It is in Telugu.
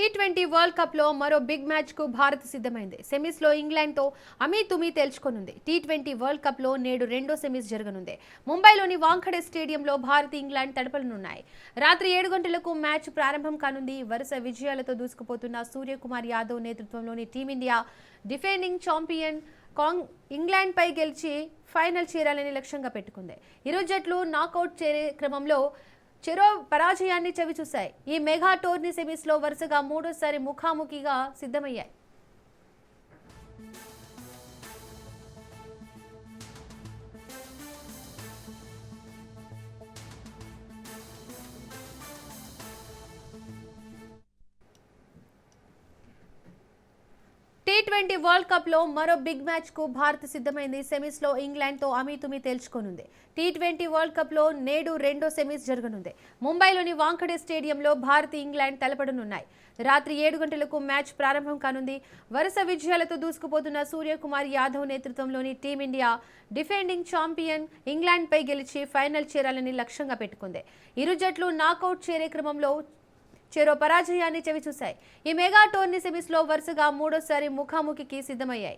టీ20 వరల్డ్ కప్ లో మరో బిగ్ మ్యాచ్ కు భారత్ సిద్ధమైంది. సెమీస్ లో ఇంగ్లాండ్ తో అమీతుమీ తేల్చుకోనుంది. టీ20 వరల్డ్ కప్ లో నేడు రెండో సెమీస్ జరగనుంది. ముంబైలోని వాంఖడే స్టేడియంలో భారత్ ఇంగ్లాండ్ తడపనున్నాయి. రాత్రి 7 గంటలకు మ్యాచ్ ప్రారంభం కానుంది. వరుస విజయాలతో దూసుకుపోతున్న సూర్యకుమార్ యాదవ్ నేతృత్వంలోని టీమిండియా డిఫెండింగ్ ఛాంపియన్ ఇంగ్లాండ్ పై గెలిచి ఫైనల్ చేరాలని లక్ష్యంగా పెట్టుకుంది. ఇరు జట్లు నాకౌట్ చేరే క్రమంలో చెరో పరాజయాన్ని చవిచూశాయి. ఈ మెగా టోర్నీ సెమీస్ లో వరుసగా మూడోసారి ముఖాముఖిగా సిద్ధమయ్యాయి. టీ20 వరల్డ్ కప్ లో మరో బిగ్ మ్యాచ్ కు భారత్ సిద్ధమైంది. సెమీస్ లో ఇంగ్లాండ్ తో అమీతుమీ తేల్చుకోనుంది. టీ20 వరల్డ్ కప్ లో నేడు రెండో సెమీస్ జరగనుంది. ముంబైలోని వాంఖడే స్టేడియంలో భారత్ ఇంగ్లాండ్ తలపడనున్నాయి. రాత్రి 7 గంటలకు మ్యాచ్ ప్రారంభం కానుంది. వరుస విజయాలతో దూసుకుపోతున్న సూర్యకుమార్ యాదవ్ నేతృత్వంలోని టీమిండియా డిఫెండింగ్ ఛాంపియన్ ఇంగ్లాండ్ పై గెలిచి ఫైనల్ చేరాలని లక్ష్యంగా పెట్టుకుంది. ఇరు జట్లు నాకౌట్ చేరే క్రమంలో చెరో పరాజయాన్ని చవిచూశాయి. ఈ మెగా టోర్నీ సెమీస్ లో వరుసగా మూడోసారి ముఖాముఖికి సిద్ధమయ్యాయి.